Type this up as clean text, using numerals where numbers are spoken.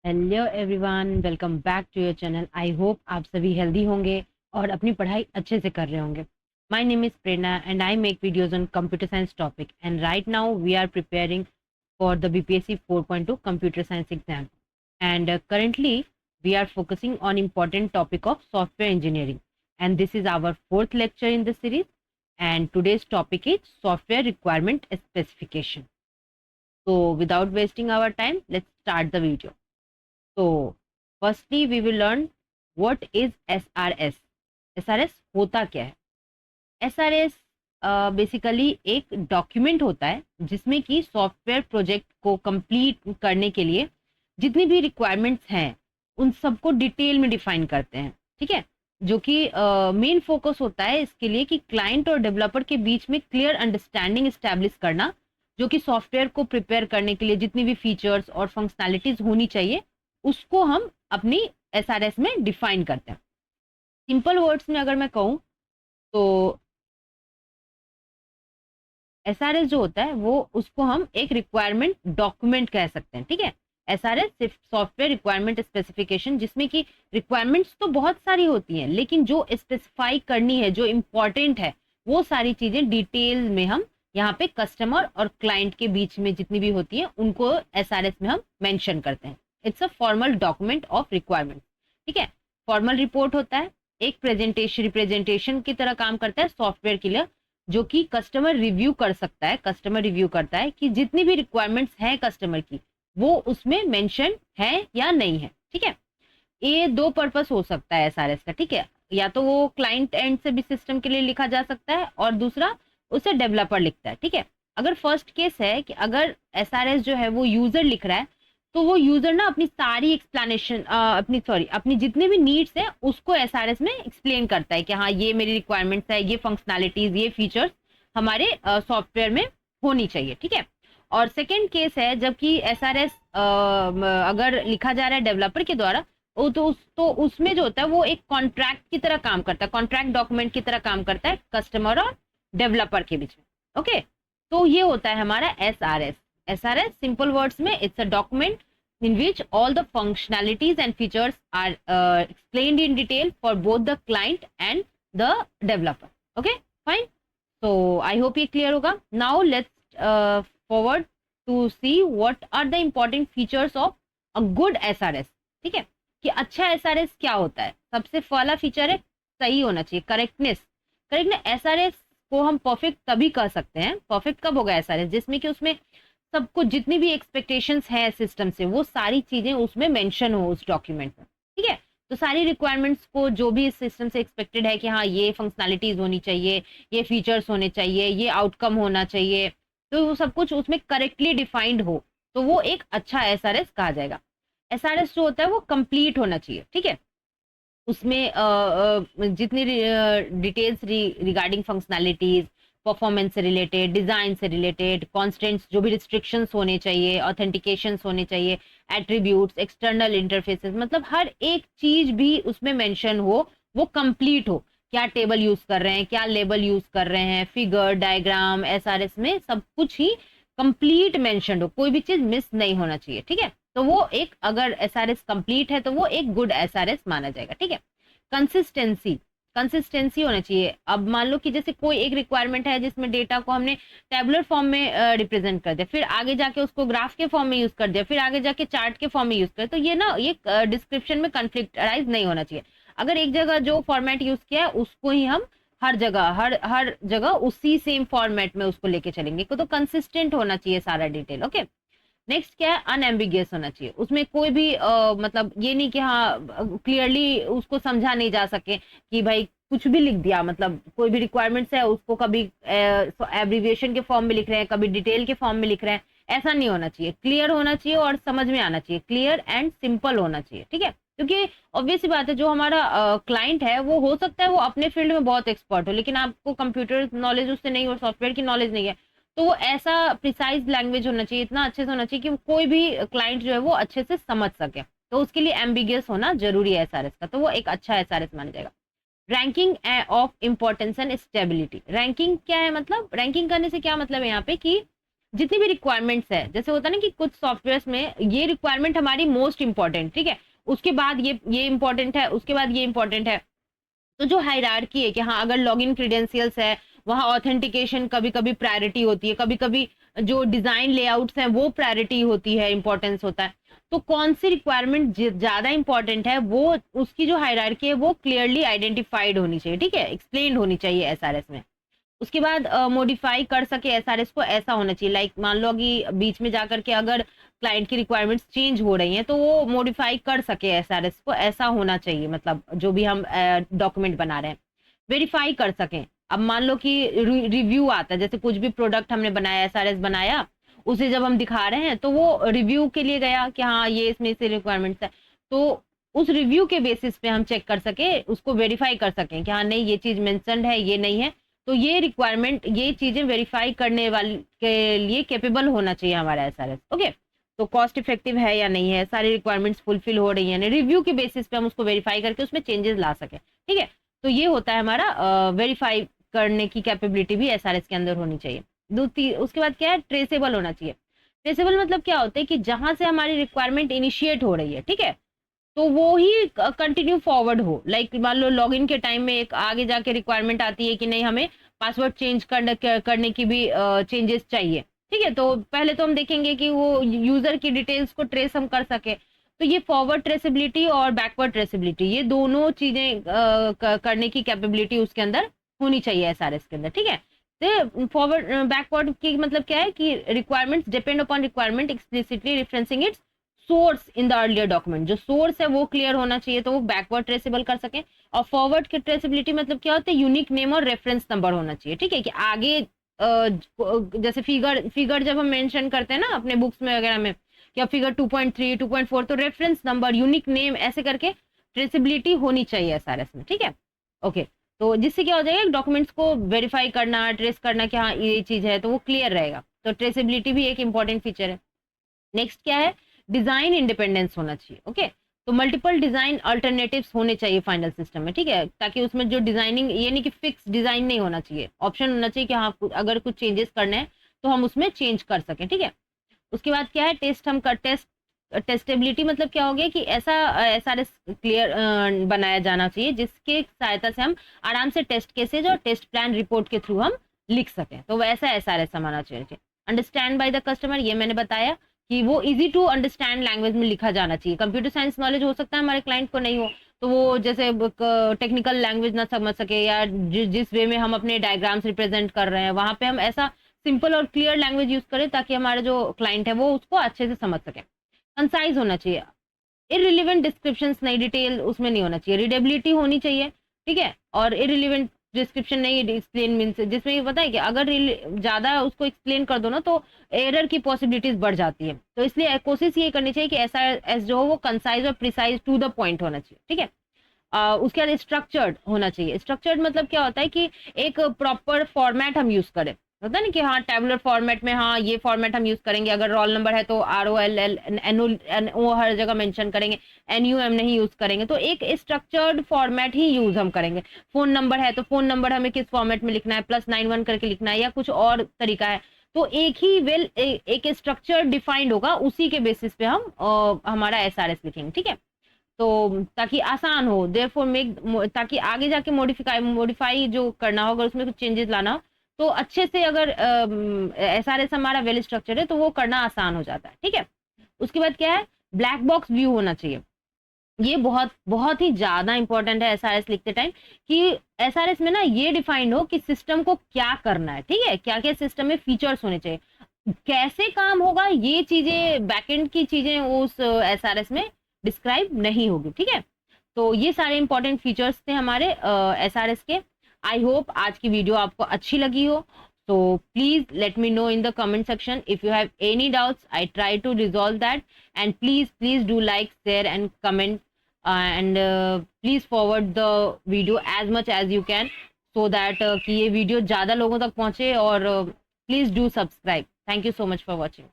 Hello everyone, welcome back to your channel. I hope आप सभी healthy होंगे और अपनी पढ़ाई अच्छे से कर रहे होंगे। My name is Prerna and I make videos on computer science topic and right now we are preparing for the BPSC 4.2 computer science exam, and currently we are focusing on important topic of software engineering, and this is our fourth lecture in the series, and today's topic is software requirement specification. So without wasting our time, let's start the video. So firstly we will learn what is SRS. SRS होता क्या है? SRS basically एक document होता है जिसमें कि software project को complete करने के लिए जितनी भी रिक्वायरमेंट्स हैं उन सबको डिटेल में डिफाइन करते हैं। ठीक है, जो कि मेन फोकस होता है इसके लिए कि क्लाइंट और डेवलपर के बीच में क्लियर अंडरस्टैंडिंग इस्टेब्लिश करना, जो कि सॉफ्टवेयर को प्रिपेयर करने के लिए जितनी भी फीचर्स और फंक्शनैलिटीज होनी चाहिए उसको हम अपनी एसआरएस में डिफाइन करते हैं। सिंपल वर्ड्स में अगर मैं कहूँ तो एसआरएस जो होता है वो उसको हम एक रिक्वायरमेंट डॉक्यूमेंट कह सकते हैं। ठीक है, एसआरएस सिर्फ सॉफ्टवेयर रिक्वायरमेंट स्पेसिफिकेशन, जिसमें कि रिक्वायरमेंट्स तो बहुत सारी होती हैं लेकिन जो स्पेसिफाई करनी है, जो इम्पोर्टेंट है, वो सारी चीजें डिटेल में हम यहाँ पे कस्टमर और क्लाइंट के बीच में जितनी भी होती है उनको एसआरएस में हम मेंशन करते हैं। It's a formal document of requirement. ठीक है, फॉर्मल रिपोर्ट होता है, एक प्रेजेंटेशन रिप्रेजेंटेशन की तरह काम करता है सॉफ्टवेयर के लिए, जो कि कस्टमर रिव्यू कर सकता है। कस्टमर रिव्यू करता है कि जितनी भी रिक्वायरमेंट्स हैं कस्टमर की वो उसमें मेंशन है या नहीं है। ठीक है, ये दो पर्पस हो सकता है एसआरएस का। ठीक है, या तो वो क्लाइंट एंड से भी सिस्टम के लिए लिखा जा सकता है और दूसरा उसे डेवलपर लिखता है। ठीक है, अगर फर्स्ट केस है कि अगर एसआरएस जो है वो यूजर लिख रहा है तो वो यूजर ना अपनी सारी एक्सप्लेनेशन अपनी जितने भी नीड्स है उसको एसआरएस में एक्सप्लेन करता है कि हाँ ये मेरी रिक्वायरमेंट्स है, ये फंक्शनैलिटीज, ये फीचर्स हमारे सॉफ्टवेयर में होनी चाहिए। ठीक है, और सेकेंड केस है जबकि एसआरएस अगर लिखा जा रहा है डेवलपर के द्वारा, वो तो उसमें जो होता है वो एक कॉन्ट्रैक्ट की तरह काम करता है, कॉन्ट्रैक्ट डॉक्यूमेंट की तरह काम करता है कस्टमर और डेवलपर के बीच में। ओके, तो ये होता है हमारा एसआरएस। SRS, simple words में, it's a document in which all the functionalities and features are explained in detail for both the client and the developer. Okay, fine. So I hope ये clear होगा. Now let's forward to see what are the important features of a good SRS. ठीक है, कि अच्छा SRS क्या होता है? सबसे पहला फीचर है सही होना चाहिए, करेक्टनेस। करेक्टनेस SRS को हम परफेक्ट तभी कर सकते हैं, परफेक्ट कब होगा SRS, जिसमें कि उसमें सबको जितनी भी एक्सपेक्टेशंस है सिस्टम से वो सारी चीजें उसमें मेंशन हो उस डॉक्यूमेंट में। ठीक है, तो सारी रिक्वायरमेंट्स को जो भी इस सिस्टम से एक्सपेक्टेड है कि हाँ ये फंक्शनैलिटीज होनी चाहिए, ये फीचर्स होने चाहिए, ये आउटकम होना चाहिए, तो वो सब कुछ उसमें करेक्टली डिफाइंड हो तो वो एक अच्छा एसआरएस कहा जाएगा। एसआरएस जो होता है वो कंप्लीट होना चाहिए। ठीक है, उसमें जितनी डिटेल्स रिगार्डिंग फंक्शनैलिटीज, परफॉर्मेंस से रिलेटेड, डिजाइन से रिलेटेड, कॉन्स्टेंट्स, जो भी रिस्ट्रिक्शंस होने चाहिए, ऑथेंटिकेशंस होने चाहिए, एट्रीब्यूट्स, एक्सटर्नल इंटरफेसेस, मतलब हर एक चीज भी उसमें मेंशन हो, वो कंप्लीट हो। क्या टेबल यूज कर रहे हैं, क्या लेबल यूज कर रहे हैं, फिगर, डायग्राम, एसआरएस में सब कुछ ही कंप्लीट मेंशन हो, कोई भी चीज मिस नहीं होना चाहिए। ठीक है, तो वो एक, अगर एसआरएस कंप्लीट है तो वो एक गुड एसआरएस माना जाएगा। ठीक है, कंसिस्टेंसी, कंसिस्टेंसी होना चाहिए। अब मान लो कि जैसे कोई एक रिक्वायरमेंट है जिसमें डेटा को हमने टेबुलर फॉर्म में रिप्रेजेंट कर दिया, फिर आगे जाके उसको ग्राफ के फॉर्म में यूज कर दिया, फिर आगे जाके चार्ट के फॉर्म में यूज कर, तो ये ना ये डिस्क्रिप्शन में कंफ्लिक्ट अराइज नहीं होना चाहिए। अगर एक जगह जो फॉर्मेट यूज किया है उसको ही हम हर जगह हर जगह उसी सेम फॉर्मेट में उसको लेके चलेंगे, तो कंसिस्टेंट होना चाहिए सारा डिटेल। ओके, नेक्स्ट क्या है, अनएम्बिगियस होना चाहिए। उसमें कोई भी मतलब ये नहीं कि हाँ क्लियरली उसको समझा नहीं जा सके कि भाई कुछ भी लिख दिया, मतलब कोई भी रिक्वायरमेंट्स है उसको कभी एब्रीविएशन के फॉर्म में लिख रहे हैं, कभी डिटेल के फॉर्म में लिख रहे हैं, ऐसा नहीं होना चाहिए। क्लियर होना चाहिए और समझ में आना चाहिए, क्लियर एंड सिंपल होना चाहिए। ठीक है, क्योंकि ऑब्वियस सी बात है, जो हमारा क्लाइंट है वो हो सकता है वो अपने फील्ड में बहुत एक्सपर्ट हो, लेकिन आपको कंप्यूटर नॉलेज उससे नहीं और सॉफ्टवेयर की नॉलेज नहीं है, तो वो ऐसा प्रिसाइज लैंग्वेज होना चाहिए, इतना अच्छे से होना चाहिए कि कोई भी क्लाइंट जो है वो अच्छे से समझ सके। तो उसके लिए एम्बिगियस होना जरूरी है एसआरएस का, तो वो एक अच्छा एसआरएस माना जाएगा। Ranking of importance and stability. Ranking क्या है, मतलब रैंकिंग करने से क्या मतलब है यहाँ पे कि जितनी भी रिक्वायरमेंट्स है, जैसे होता है ना कि कुछ सॉफ्टवेयर्स में ये रिक्वायरमेंट हमारी मोस्ट इंपॉर्टेंट, ठीक है, उसके बाद ये इंपॉर्टेंट है, उसके बाद ये इंपॉर्टेंट है। तो जो हायरार्की है कि हाँ अगर लॉगिन क्रीडेंशियल्स है, वहाँ ऑथेंटिकेशन कभी कभी प्रायोरिटी होती है, कभी कभी जो डिजाइन लेआउट्स हैं वो प्रायोरिटी होती है, इंपॉर्टेंस होता है। तो कौन सी रिक्वायरमेंट ज्यादा इंपॉर्टेंट है, वो उसकी जो हायरार्की है वो क्लियरली आइडेंटिफाइड होनी चाहिए, ठीक है, एक्सप्लेन होनी चाहिए एसआरएस में। उसके बाद मॉडिफाई कर सके एसआरएस को, ऐसा होना चाहिए। लाइक मान लो कि बीच में जाकर के अगर क्लाइंट की रिक्वायरमेंट्स चेंज हो रही हैं तो वो मॉडिफाई कर सके एसआरएस को, ऐसा होना चाहिए। मतलब जो भी हम डॉक्यूमेंट बना रहे हैं वेरीफाई कर सकें। अब मान लो कि रिव्यू आता है, जैसे कुछ भी प्रोडक्ट हमने बनाया, एसआरएस बनाया, उसे जब हम दिखा रहे हैं तो वो रिव्यू के लिए गया कि हाँ ये इसमें से रिक्वायरमेंट्स है, तो उस रिव्यू के बेसिस पे हम चेक कर सके, उसको वेरीफाई कर सकें कि हाँ नहीं ये चीज मेंशन्ड है, ये नहीं है। तो ये रिक्वायरमेंट, ये चीजें वेरीफाई करने वाले के लिए कैपेबल होना चाहिए हमारा एसआरएस। ओके, तो कॉस्ट इफेक्टिव है या नहीं है, सारी रिक्वायरमेंट्स फुलफिल हो रही है, रिव्यू के बेसिस पे हम उसको वेरीफाई करके उसमें चेंजेस ला सके, ठीक है। तो ये होता है हमारा वेरीफाई करने की कैपेबिलिटी भी एसआरएस के अंदर होनी चाहिए। उसके बाद क्या है, ट्रेसेबल होना चाहिए। ट्रेसेबल मतलब क्या होता है कि जहां से हमारी रिक्वायरमेंट इनिशिएट हो रही है, ठीक है, तो वो ही कंटिन्यू फॉरवर्ड हो। लाइक मान लो लॉगिन के टाइम में एक आगे जाके रिक्वायरमेंट आती है कि नहीं हमें पासवर्ड चेंज करने की भी चेंजेस चाहिए, ठीक है, तो पहले तो हम देखेंगे कि वो यूजर की डिटेल्स को ट्रेस हम कर सके। तो ये फॉरवर्ड ट्रेसेबिलिटी और बैकवर्ड ट्रेसेबिलिटी, ये दोनों चीजें करने की कैपेबिलिटी उसके अंदर होनी चाहिए एसआरएस के अंदर, ठीक है। तो फॉरवर्ड बैकवर्ड की मतलब क्या है कि requirements depend upon requirement explicitly referencing it's source in the earlier document. जो सोर्स है वो क्लियर होना चाहिए तो वो बैकवर्ड ट्रेसेबल कर सके। और फॉरवर्ड की ट्रेसेबिलिटी मतलब क्या होता है, यूनिक नेम और रेफरेंस नंबर होना चाहिए, ठीक है, कि आगे जैसे फिगर जब हम मेंशन करते हैं ना अपने बुक्स में वगैरह में, या फिगर 2.3 2.4, तो रेफरेंस नंबर, यूनिक नेम, ऐसे करके ट्रेसेबिलिटी होनी चाहिए एसआरएस में, ठीक है। ओके, तो जिससे क्या हो जाएगा, डॉक्यूमेंट्स को वेरीफाई करना, ट्रेस करना कि हाँ ये चीज है, तो वो क्लियर रहेगा। तो ट्रेसेबिलिटी भी एक इंपॉर्टेंट फीचर है। नेक्स्ट क्या है, डिजाइन इंडिपेंडेंस होना चाहिए। ओके, तो मल्टीपल डिजाइन अल्टरनेटिव्स होने चाहिए फाइनल सिस्टम में, ठीक है, ताकि उसमें जो डिजाइनिंग, ये नहीं कि फिक्स डिजाइन नहीं होना चाहिए, ऑप्शन होना चाहिए कि हाँ अगर कुछ चेंजेस करने हैं तो हम उसमें चेंज कर सकें, ठीक है। उसके बाद क्या है, टेस्टेबिलिटी मतलब क्या हो गया कि ऐसा एसआरएस क्लियर बनाया जाना चाहिए जिसके सहायता से हम आराम से टेस्ट केसेज और टेस्ट प्लान रिपोर्ट के थ्रू हम लिख सकें। तो वैसा एसआरएस हमारा चाहिए। अंडरस्टैंड बाय द कस्टमर, ये मैंने बताया कि वो इजी टू अंडरस्टैंड लैंग्वेज में लिखा जाना चाहिए। कंप्यूटर साइंस नॉलेज हो सकता है हमारे क्लाइंट को नहीं हो, तो वो जैसे टेक्निकल लैंग्वेज ना समझ सके, या जिस वे में हम अपने डायग्राम्स रिप्रेजेंट कर रहे हैं वहां पे हम ऐसा सिंपल और क्लियर लैंग्वेज यूज करें ताकि हमारा जो क्लाइंट है वो उसको अच्छे से समझ सके। कंसाइज होना चाहिए, इररिलेवेंट डिस्क्रिप्शंस नहीं, डिटेल उसमें नहीं होना चाहिए। रीडेबिलिटी होनी चाहिए, ठीक है, और इररिलेवेंट डिस्क्रिप्शन नहीं एक्सप्लेन मीन्स, जिसमें ये पता है कि अगर ज्यादा उसको एक्सप्लेन कर दो ना तो एरर की पॉसिबिलिटीज बढ़ जाती है। तो इसलिए कोशिश ये करनी चाहिए कि ऐसा एस जो हो वो कंसाइज और प्रिसाइज टू द पॉइंट होना चाहिए, ठीक है। उसके बाद स्ट्रक्चर्ड होना चाहिए। स्ट्रक्चर्ड मतलब क्या होता है कि एक प्रॉपर फॉर्मेट हम यूज करें, होता है ना कि हाँ टेबुलर फॉर्मेट में, हाँ ये फॉर्मेट हम यूज करेंगे। अगर रोल नंबर है तो ROLL हर जगह मेंशन करेंगे, NUM नहीं यूज करेंगे। तो एक स्ट्रक्चर्ड फॉर्मेट ही यूज हम करेंगे। फोन नंबर है तो फोन नंबर हमें किस फॉर्मेट में लिखना है, +91 करके लिखना है या कुछ और तरीका है। तो एक ही एक स्ट्रक्चर डिफाइंड होगा, उसी के बेसिस पे हम हमारा SRS लिखेंगे, ठीक है। तो ताकि आसान हो, देयरफॉर मेक, ताकि आगे जाके मॉडिफाई जो करना हो, अगर उसमें कुछ चेंजेस लाना हो तो अच्छे से, अगर SRS हमारा वेल स्ट्रक्चर है तो वो करना आसान हो जाता है, ठीक है। उसके बाद क्या है, ब्लैक बॉक्स व्यू होना चाहिए। ये बहुत बहुत ही ज्यादा इंपॉर्टेंट है एसआरएस लिखते टाइम, कि एसआरएस में ना ये डिफाइंड हो कि सिस्टम को क्या करना है, ठीक है, क्या क्या सिस्टम में फीचर्स होने चाहिए, कैसे काम होगा, ये चीजें बैकएंड की चीजें उस एसआरएस में डिस्क्राइब नहीं होगी, ठीक है। तो ये सारे इंपॉर्टेंट फीचर्स थे हमारे एसआरएस के। आई होप आज की वीडियो आपको अच्छी लगी हो। So please let me know in the comment section if you have any doubts. I try to resolve that, and please do like, share and comment, and please forward the video as much as you can so that कि ये video ज़्यादा लोगों तक पहुँचे, और please do subscribe. Thank you so much for watching.